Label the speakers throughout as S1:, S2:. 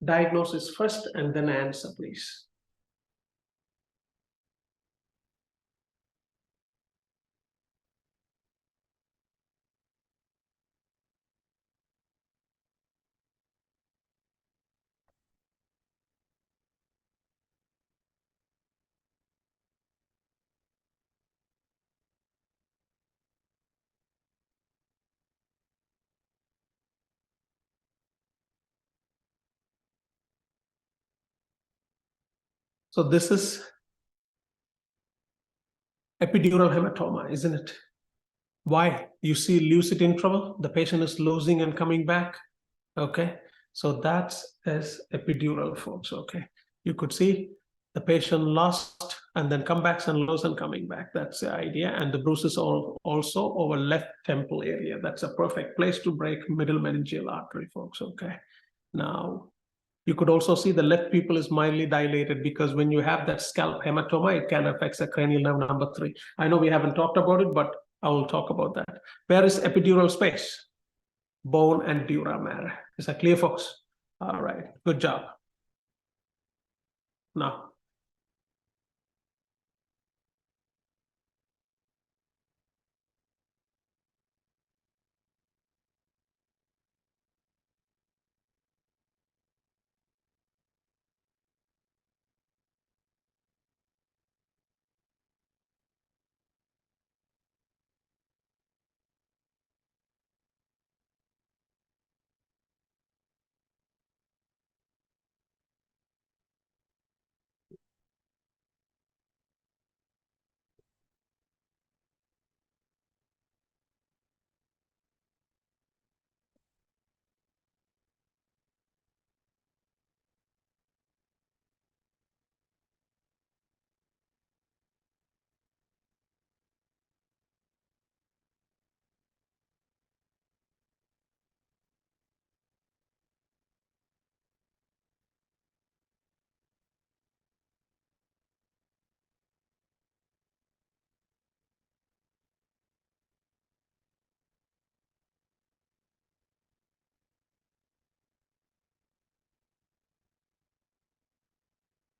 S1: Diagnosis first and then answer, please. So this is epidural hematoma, isn't it? Why? You see lucid interval, the patient is losing and coming back. Okay, so that's as epidural, folks. Okay, you could see the patient lost and then come back and lose and coming back. That's the idea. And the bruises are also over left temple area. That's a perfect place to break middle meningeal artery, folks. Okay, now you could also see the left pupil is mildly dilated, because when you have that scalp hematoma, it can affect the cranial nerve number 3. I know we haven't talked about it, but I will talk about that. Where is epidural space? Bone and dura mater. Is that clear, folks? All right, good job. Now,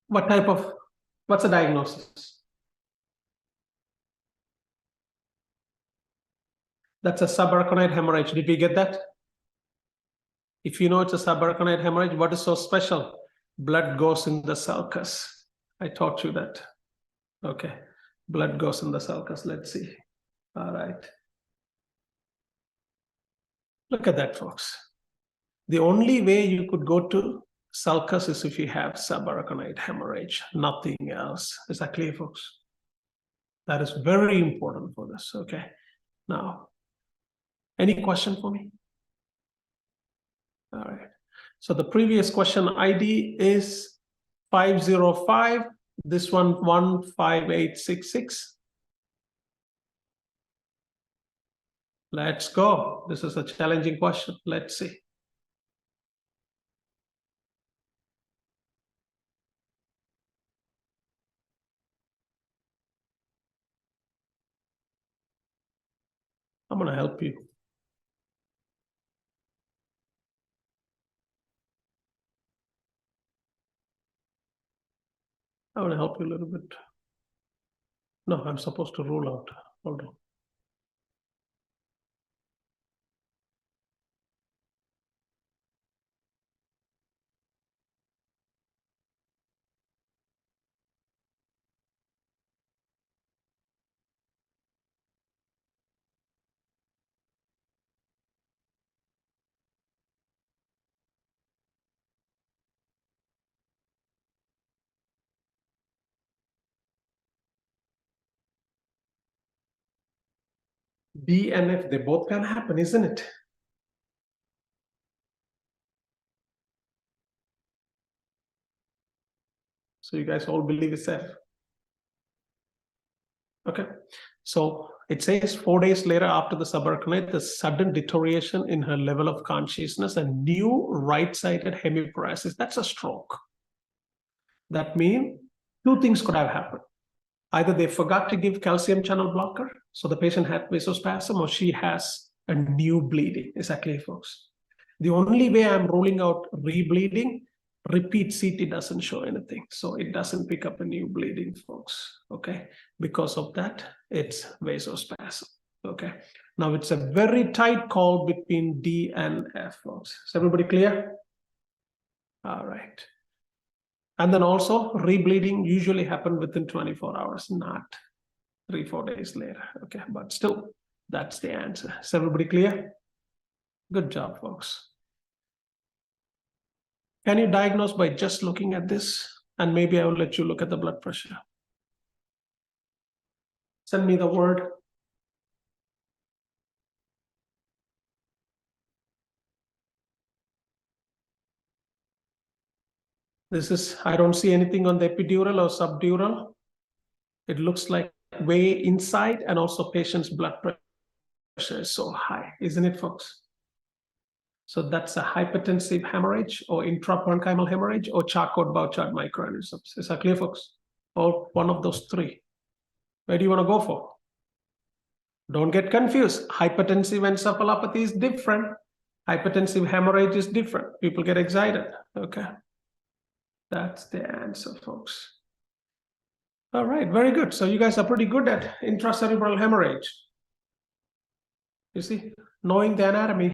S1: what's the diagnosis? That's a subarachnoid hemorrhage. Did we get that? If you know it's a subarachnoid hemorrhage, what is so special? Blood goes in the sulcus. I taught you that. Okay, blood goes in the sulcus. Let's see. All right. Look at that, folks. The only way you could go to sulcus is if you have subarachnoid hemorrhage, nothing else. Is that clear, folks? That is very important for this, okay? Now, any question for me? All right. So the previous question ID is 505. This one, 15866. Let's go. This is a challenging question. Let's see. I'm going to help you. I want to help you a little bit. No, I'm supposed to rule out. Hold on. D and F, they both can happen, isn't it? So you guys all believe it's F. Okay. So it says 4 days later after the subarachnoid, the sudden deterioration in her level of consciousness and new right-sided hemiparesis. That's a stroke. That means two things could have happened. Either they forgot to give calcium channel blocker, so the patient had vasospasm, or she has a new bleeding. Is that clear, folks? The only way I'm ruling out rebleeding Repeat CT doesn't show anything. So it doesn't pick up a new bleeding, folks. Okay. Because of that, it's vasospasm. Okay. Now it's a very tight call between D and F, folks. Is everybody clear? All right. And then also rebleeding usually happen within 24 hours, not 3-4 days later. Okay. But still, that's the answer. Is everybody clear? Good job, folks. Can you diagnose by just looking at this? And maybe I will let you look at the blood pressure. Send me the word. This is, I don't see anything on the epidural or subdural. It looks like way inside, and also patient's blood pressure is so high, isn't it, folks? So that's a hypertensive hemorrhage or intraparenchymal hemorrhage or Charcot-Bouchard microaneurysms. Is that clear, folks? Or one of those three. Where do you want to go for? Don't get confused. Hypertensive encephalopathy is different. Hypertensive hemorrhage is different. People get excited. Okay. That's the answer, folks. All right, very good. So you guys are pretty good at intracerebral hemorrhage. You see, knowing the anatomy